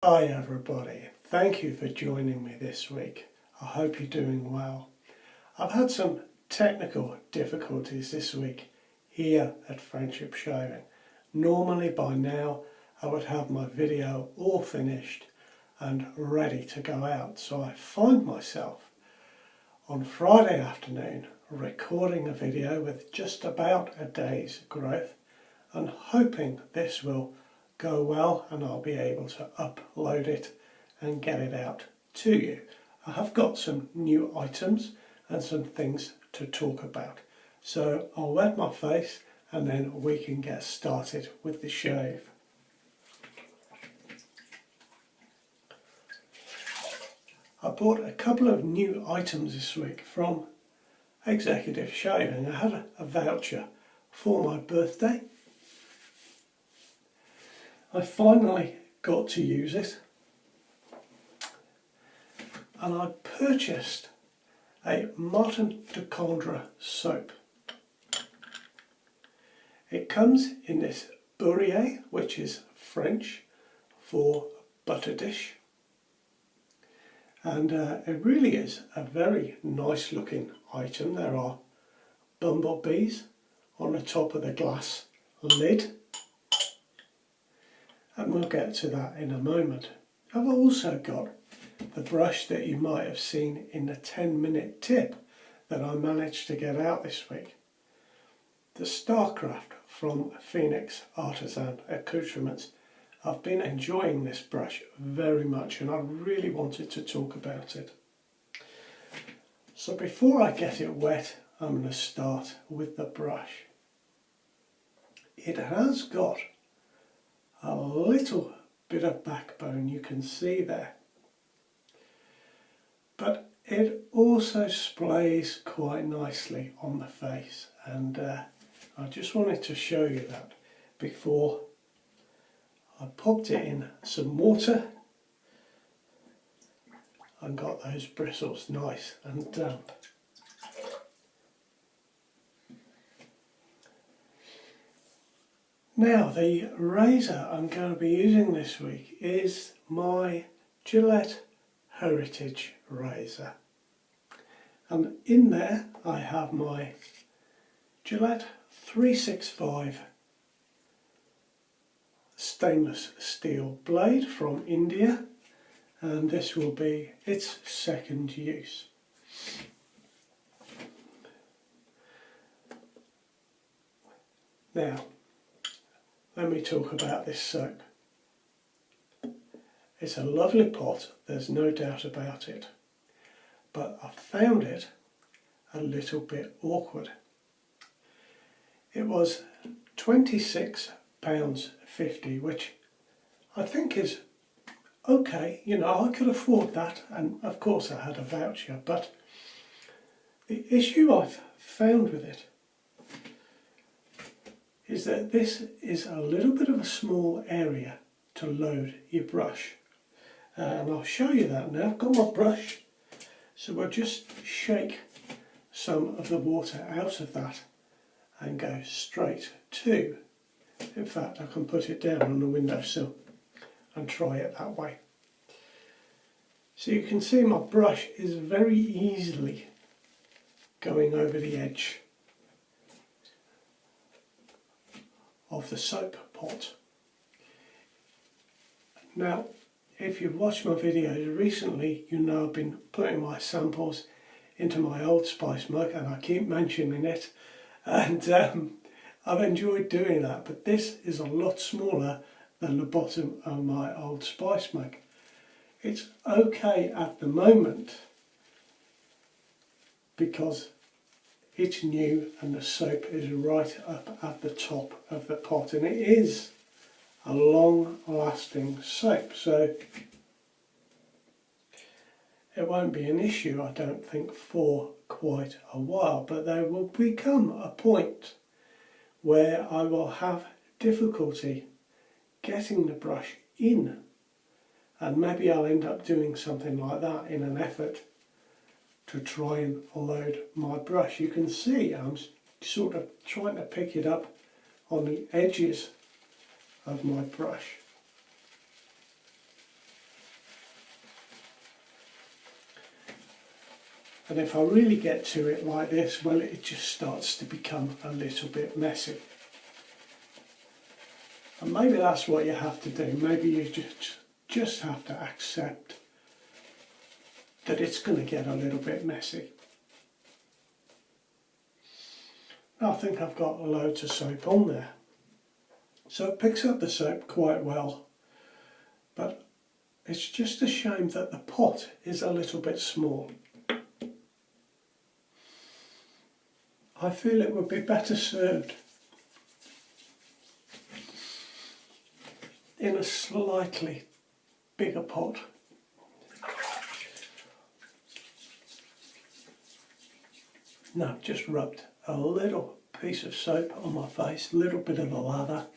Hi everybody, thank you for joining me this week. I hope you're doing well. I've had some technical difficulties this week here at Friendship Shaving. Normally by now I would have my video all finished and ready to go out, so I find myself on Friday afternoon recording a video with just about a day's growth and hoping this will go well and I'll be able to upload it and get it out to you. I have got some new items and some things to talk about. So I'll wet my face and then we can get started with the shave. I bought a couple of new items this week from Executive Shaving. I had a voucher for my birthday. I finally got to use it and I purchased a Martin de Candré soap. It comes in this Buerrier, which is French for butter dish, and it really is a very nice looking item. There are bumblebees on the top of the glass lid, and we'll get to that in a moment. I've also got the brush that you might have seen in the 10-minute tip that I managed to get out this week. The Starcraft from Phoenix Artisan Accoutrements. I've been enjoying this brush very much and I really wanted to talk about it. So before I get it wet, I'm going to start with the brush. It has got a little bit of backbone, you can see there, but it also splays quite nicely on the face, and I just wanted to show you that before I popped it in some water and got those bristles nice and damp. Now, the razor I'm going to be using this week is my Gillette Heritage razor. And in there I have my Gillette 365 stainless steel blade from India, and this will be its second use. Now, let me talk about this soap. It's a lovely pot, there's no doubt about it, but I found it a little bit awkward. It was £26.50, which I think is okay, you know, I could afford that, and of course I had a voucher, but the issue I've found with it is that this is a little bit of a small area to load your brush. And I'll show you that now. I've got my brush, so we'll just shake some of the water out of that and go straight to, in fact I can put it down on the windowsill and try it that way. So you can see my brush is very easily going over the edge of the soap pot. Now, if you've watched my videos recently, you know I've been putting my samples into my Old Spice mug, and I keep mentioning it, and I've enjoyed doing that, but this is a lot smaller than the bottom of my Old Spice mug. It's okay at the moment because it's new and the soap is right up at the top of the pot, and it is a long-lasting soap, so it won't be an issue, I don't think, for quite a while. But there will become a point where I will have difficulty getting the brush in, and maybe I'll end up doing something like that in an effort to try and load my brush. You can see I'm sort of trying to pick it up on the edges of my brush. And if I really get to it like this, well, it just starts to become a little bit messy. And maybe that's what you have to do. Maybe you just have to accept that it's going to get a little bit messy. Now I think I've got loads of soap on there. So it picks up the soap quite well. But it's just a shame that the pot is a little bit small. I feel it would be better served in a slightly bigger pot. Now I've just rubbed a little piece of soap on my face, a little bit of the lather.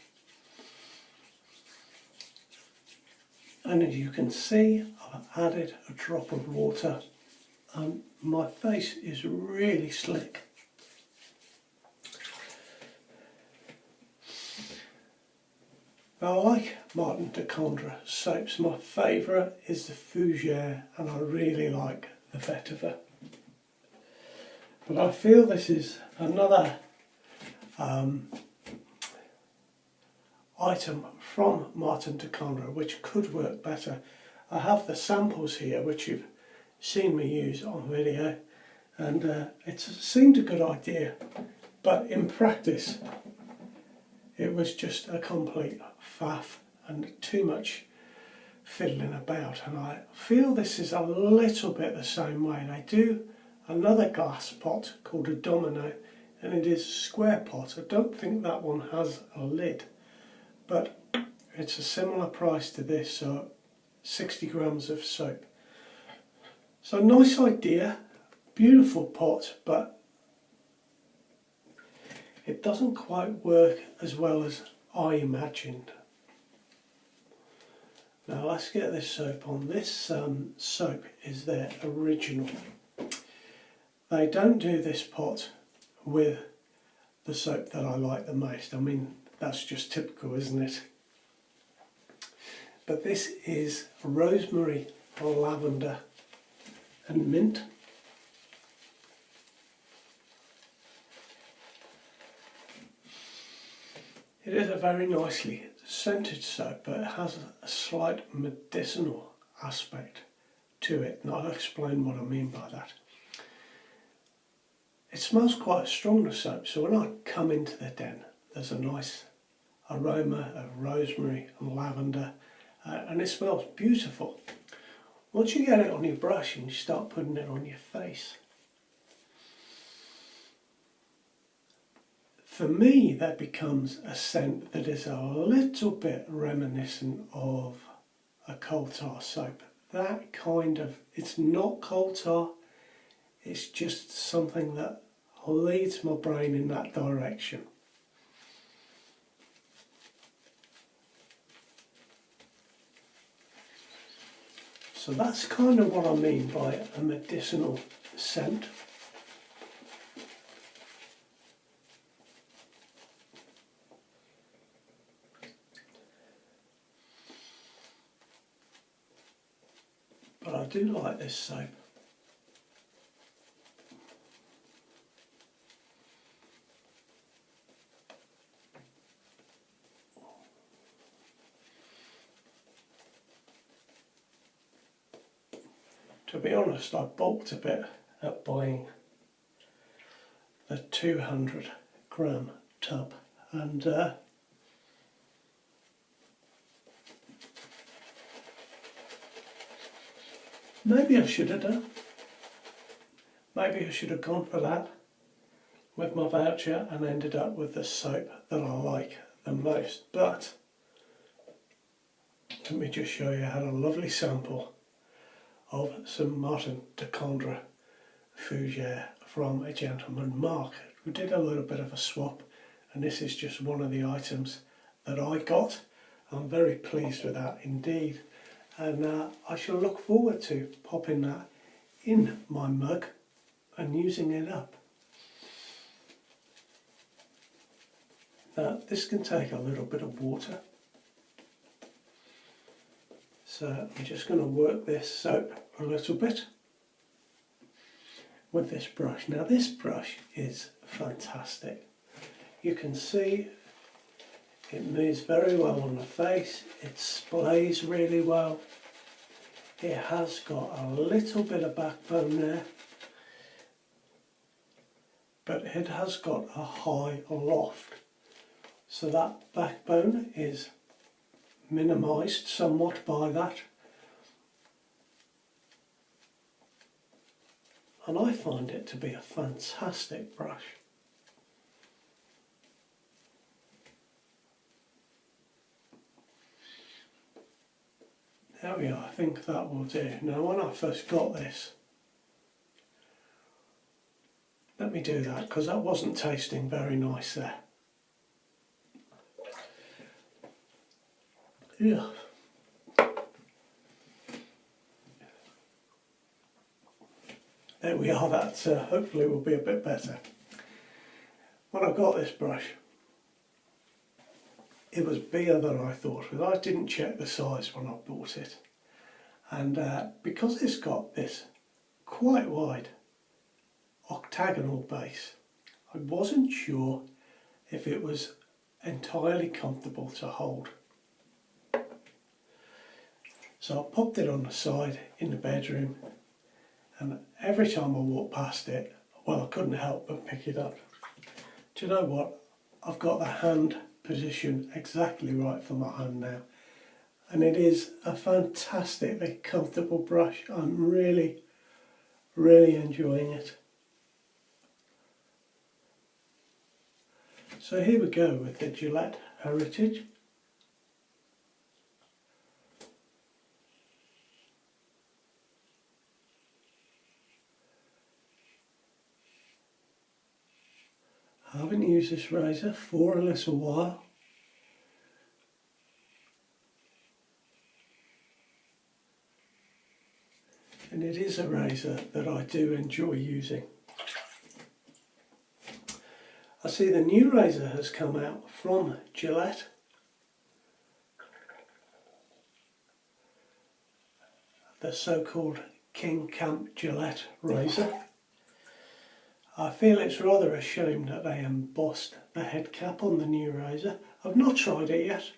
And as you can see, I've added a drop of water and my face is really slick. Now I like Martin de Candré soaps. My favourite is the Buerrier and I really like the vetiver. But I feel this is another item from Martin de Candré which could work better. I have the samples here which you've seen me use on video, and it seemed a good idea, but in practice it was just a complete faff and too much fiddling about. And I feel this is a little bit the same way. They do another glass pot called a domino, and it is a square pot. I don't think that one has a lid, but it's a similar price to this, so 60 grams of soap. So nice idea, beautiful pot, but it doesn't quite work as well as I imagined. Now let's get this soap on. This soap is their original. They don't do this pot with the soap that I like the most. I mean, that's just typical, isn't it? But this is rosemary, lavender and mint. It is a very nicely scented soap, but it has a slight medicinal aspect to it, and I'll explain what I mean by that. It smells quite strong, the soap, so when I come into the den there's a nice aroma of rosemary and lavender, and it smells beautiful. Once you get it on your brush and you start putting it on your face, for me that becomes a scent that is a little bit reminiscent of a coal tar soap. That kind of, it's not coal tar, it's just something that leads my brain in that direction. So that's kind of what I mean by a medicinal scent. But I do like this soap. To be honest, I balked a bit at buying the 200 gram tub, and maybe I should have done. Maybe I should have gone for that with my voucher and ended up with the soap that I like the most. But let me just show you, I had a lovely sample of some Martin de Candré Fougere from a gentleman, Mark. We did a little bit of a swap, and this is just one of the items that I got. I'm very pleased with that indeed, and I shall look forward to popping that in my mug and using it up. Now this can take a little bit of water, so I'm just going to work this soap a little bit, with this brush. Now this brush is fantastic. You can see it moves very well on the face, it splays really well. It has got a little bit of backbone there, but it has got a high loft. So that backbone is minimised somewhat by that. And I find it to be a fantastic brush. There we are, I think that will do. Now when I first got this, let me do that because that wasn't tasting very nice there. Yeah. There we are, that hopefully will be a bit better. When I got this brush, it was bigger than I thought, because I didn't check the size when I bought it. And because it's got this quite wide octagonal base, I wasn't sure if it was entirely comfortable to hold. So I popped it on the side in the bedroom, and every time I walked past it, well, I couldn't help but pick it up. Do you know what? I've got the hand position exactly right for my hand now, and it is a fantastically comfortable brush. I'm really enjoying it. So here we go with the Gillette Heritage. I haven't used this razor for a little while. And it is a razor that I do enjoy using. I see the new razor has come out from Gillette. The so-called King Camp Gillette razor. I feel it's rather a shame that they embossed the head cap on the new razor. I've not tried it yet.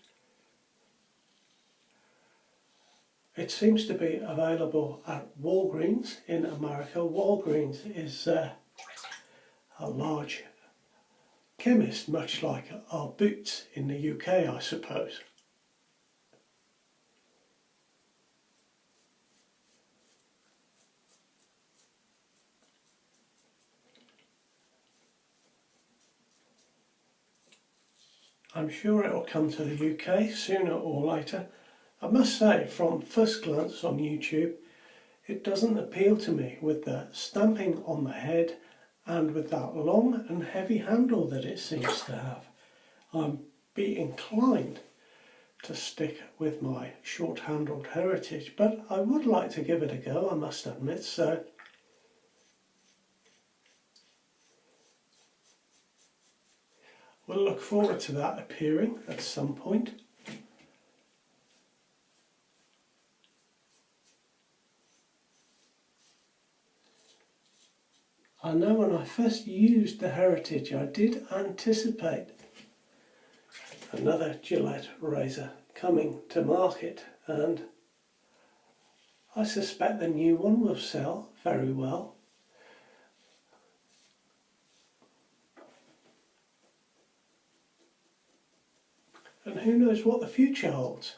It seems to be available at Walgreens in America. Walgreens is a large chemist, much like our Boots in the UK, I suppose. I'm sure it will come to the UK sooner or later. I must say, from first glance on YouTube, it doesn't appeal to me with the stamping on the head and with that long and heavy handle that it seems to have. I'd be inclined to stick with my short-handled Heritage, but I would like to give it a go, I must admit. So we'll look forward to that appearing at some point. I know when I first used the Heritage, I did anticipate another Gillette razor coming to market, and I suspect the new one will sell very well. And who knows what the future holds.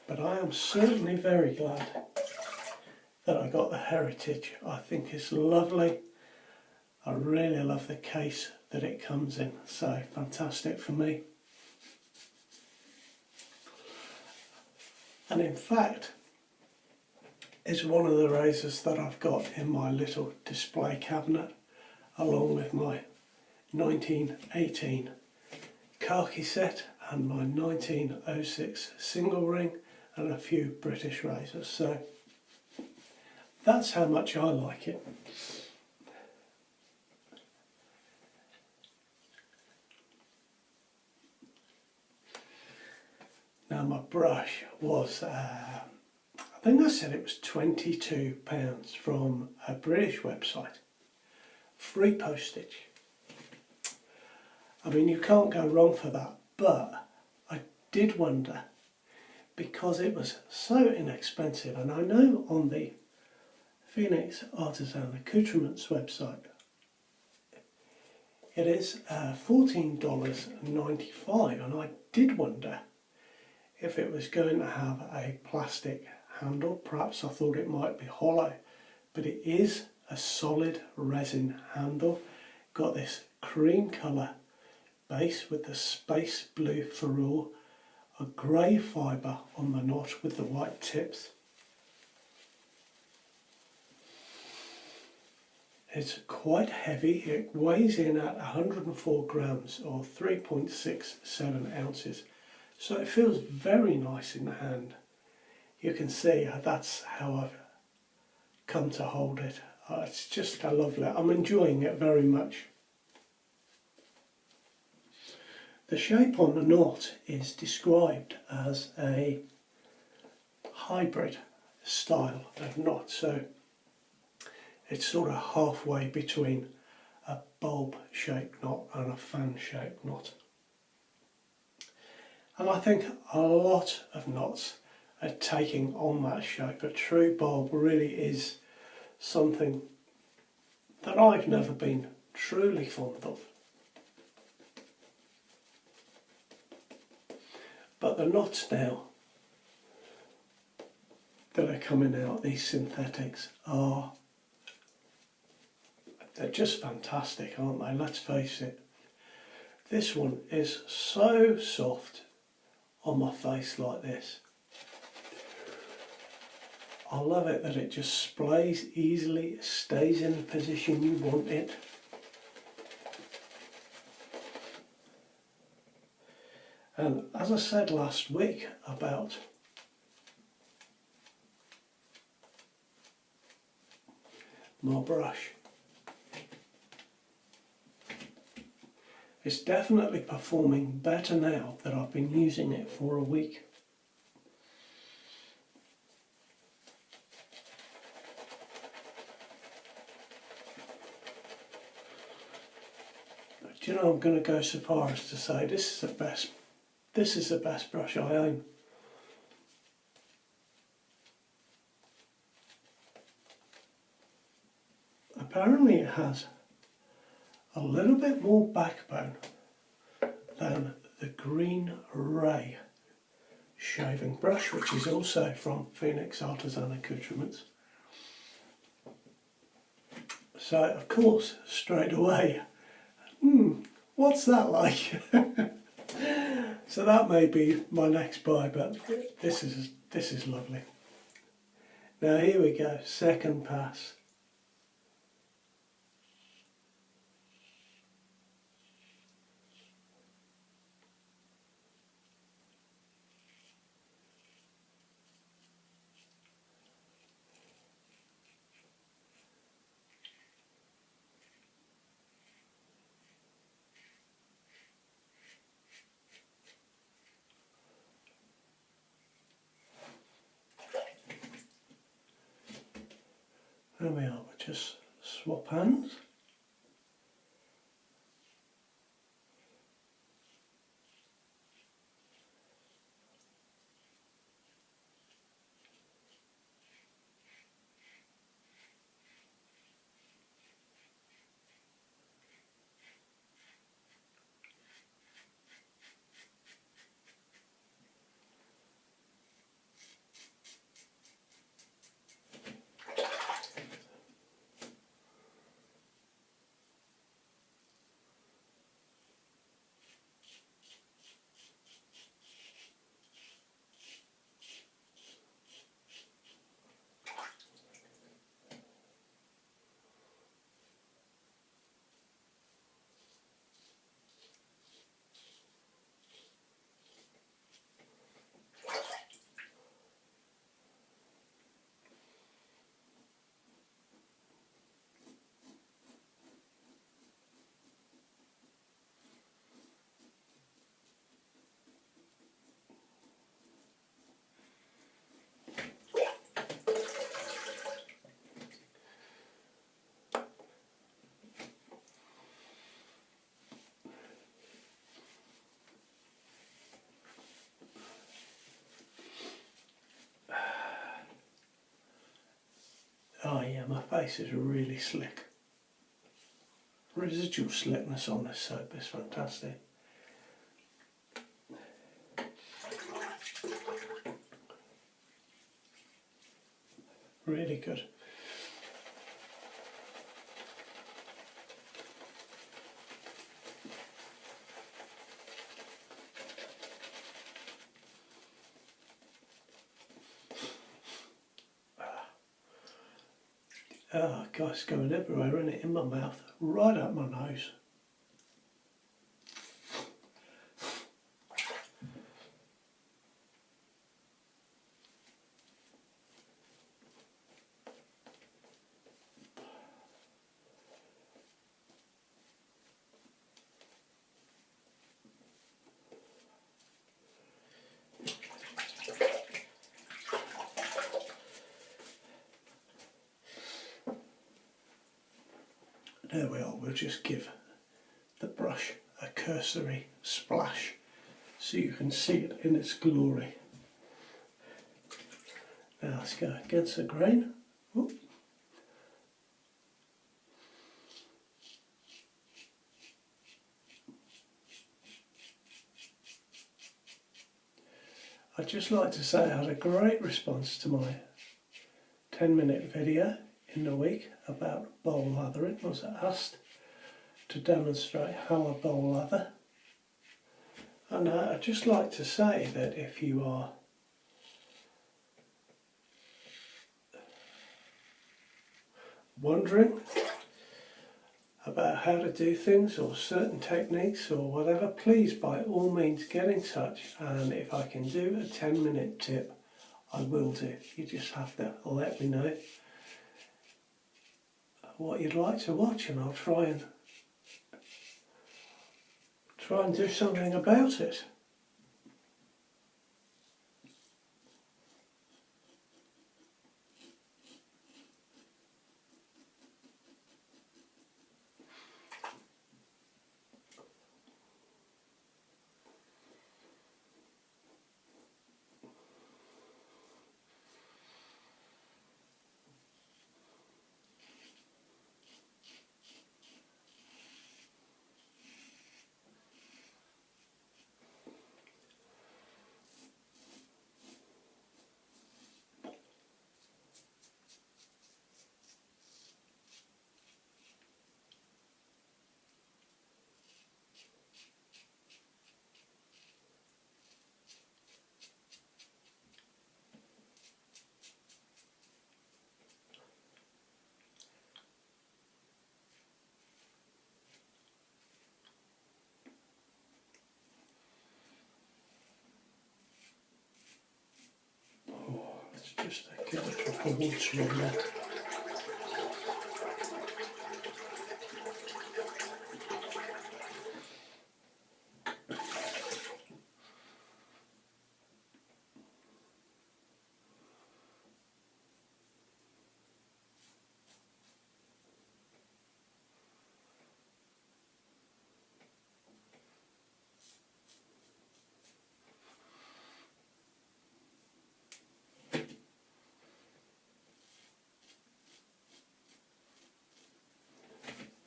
But I am certainly very glad that I got the Heritage. I think it's lovely. I really love the case that it comes in, so fantastic for me. And in fact, it's one of the razors that I've got in my little display cabinet, along with my 1918 khaki set and my 1906 single ring and a few British razors. So that's how much I like it. brush was, I think I said it was £22 from a British website. Free postage. I mean, you can't go wrong for that, but I did wonder, because it was so inexpensive, and I know on the Phoenix Artisan Accoutrements website it is $14.95, and I did wonder if it was going to have a plastic handle. Perhaps I thought it might be hollow, but it is a solid resin handle. Got this cream colour base with the space blue ferrule, a grey fibre on the notch with the white tips. It's quite heavy. It weighs in at 104 grams or 3.67 ounces. So it feels very nice in the hand. You can see that's how I've come to hold it. It's just lovely. I'm enjoying it very much. The shape on the knot is described as a hybrid style of knot. So it's sort of halfway between a bulb-shaped knot and a fan-shaped knot. And I think a lot of knots are taking on that shape. A true bulb really is something that I've never been truly fond of. But the knots now that are coming out, these synthetics, they're just fantastic, aren't they? Let's face it. This one is so soft on my face like this. I love it that it just splays easily, stays in the position you want it. And as I said last week about my brush, it's definitely performing better now that I've been using it for a week. Do you know, I'm going to go so far as to say this is the best brush I own. Apparently it has a little bit more backbone than the Green Ray shaving brush, which is also from Phoenix Artisan Accoutrements. So of course, straight away, what's that like? So that may be my next buy, but this is lovely. Now here we go, second pass. There we are, we'll just swap hands. Oh yeah, my face is really slick. Residual slickness on this soap is fantastic. Really good. Oh gosh, it's going everywhere, isn't it? In my mouth, right up my nose. There we are, we'll just give the brush a cursory splash so you can see it in its glory. Now let's go against the grain. Oop. I'd just like to say I had a great response to my 10-minute video in the week about bowl lathering. I was asked to demonstrate how I bowl lather, and I'd just like to say that if you are wondering about how to do things or certain techniques or whatever, please by all means get in touch, and if I can do a 10-minute tip I will do. You just have to let me know what you'd like to watch and I'll try and do something about it. Let's just get a drop of water in there.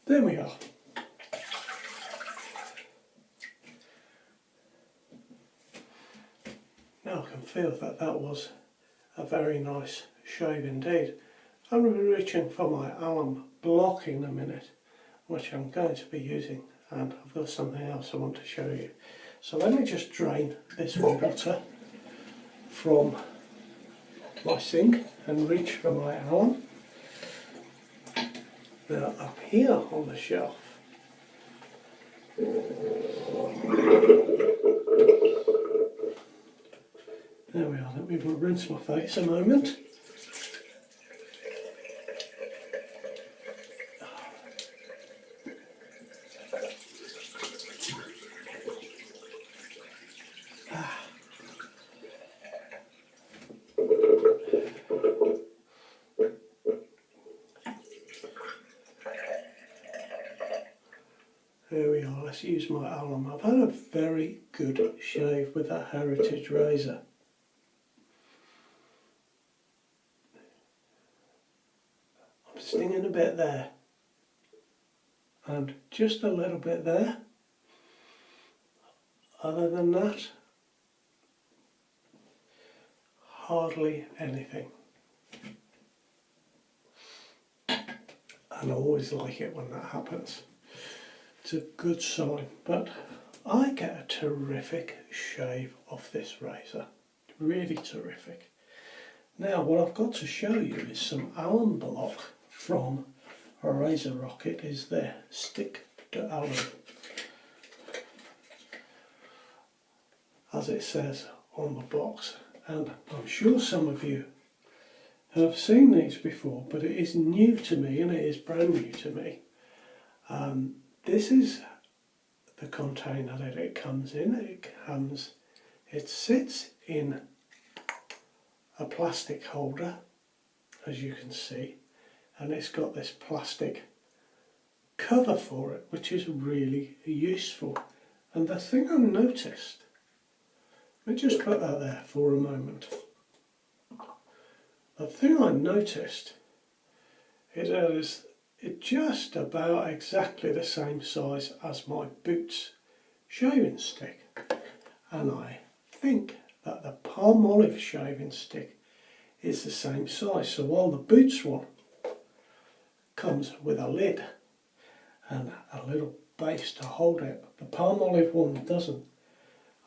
There we are. Now I can feel that that was a very nice shave indeed. I'm going to be reaching for my alum block in a minute, which I'm going to be using, and I've got something else I want to show you. So let me just drain this water from my sink and reach for my alum. Now up here on the shelf, there we are. Let me rinse my face a moment. There we are, let's use my alum. I've had a very good shave with that Heritage razor. I'm stinging a bit there and just a little bit there. Other than that, hardly anything. And I always like it when that happens. It's a good sign, but I get a terrific shave off this razor. Really terrific. Now what I've got to show you is some alum block from a Razor Rocket. Is there stick to alum, as it says on the box, and I'm sure some of you have seen these before, but it is new to me and it is brand new to me. This is the container that it comes in. It sits in a plastic holder, as you can see, and it's got this plastic cover for it, which is really useful. And the thing I've noticed, let me just put that there for a moment. The thing I noticed is that it's just about exactly the same size as my Boots shaving stick, and I think that the Palmolive shaving stick is the same size. So while the Boots one comes with a lid and a little base to hold it, the Palmolive one doesn't.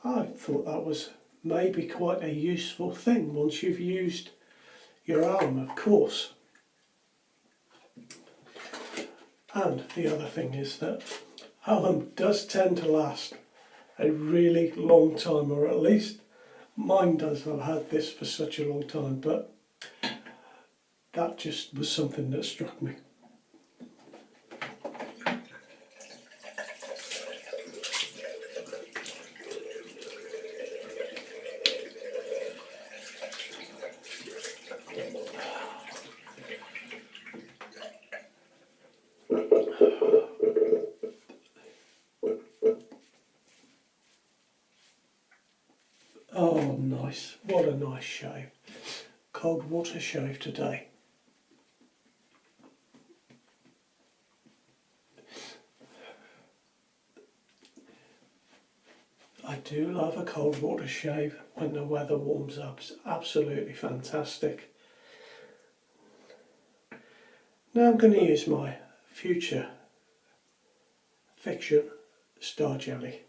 I thought that was maybe quite a useful thing once you've used your alum, of course. And the other thing is that alum does tend to last a really long time, or at least mine does. I've had this for such a long time, but that just was something that struck me. Oh, nice. What a nice shave. Cold water shave today. I do love a cold water shave when the weather warms up. It's absolutely fantastic. Now I'm going to use my Future Fiction Star Jelly.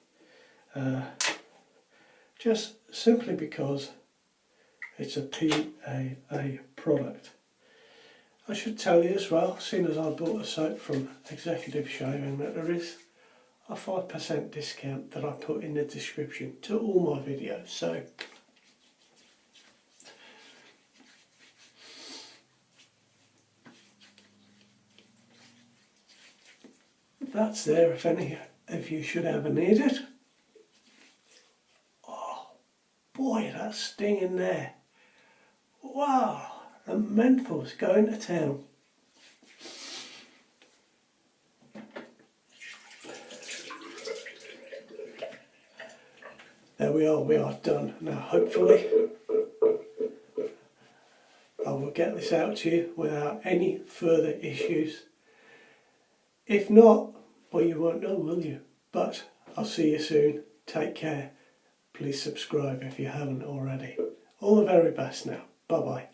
Just simply because it's a PAA product. I should tell you as well, seeing as I bought a soap from Executive Shaving, that there is a 5% discount that I put in the description to all my videos. So that's there if any of you should ever need it. Boy, that sting in there. Wow, the menthol's going to town. There we are done. Now hopefully I will get this out to you without any further issues. If not, well, you won't know, will you? But I'll see you soon. Take care. Please subscribe if you haven't already. All the very best now. Bye bye.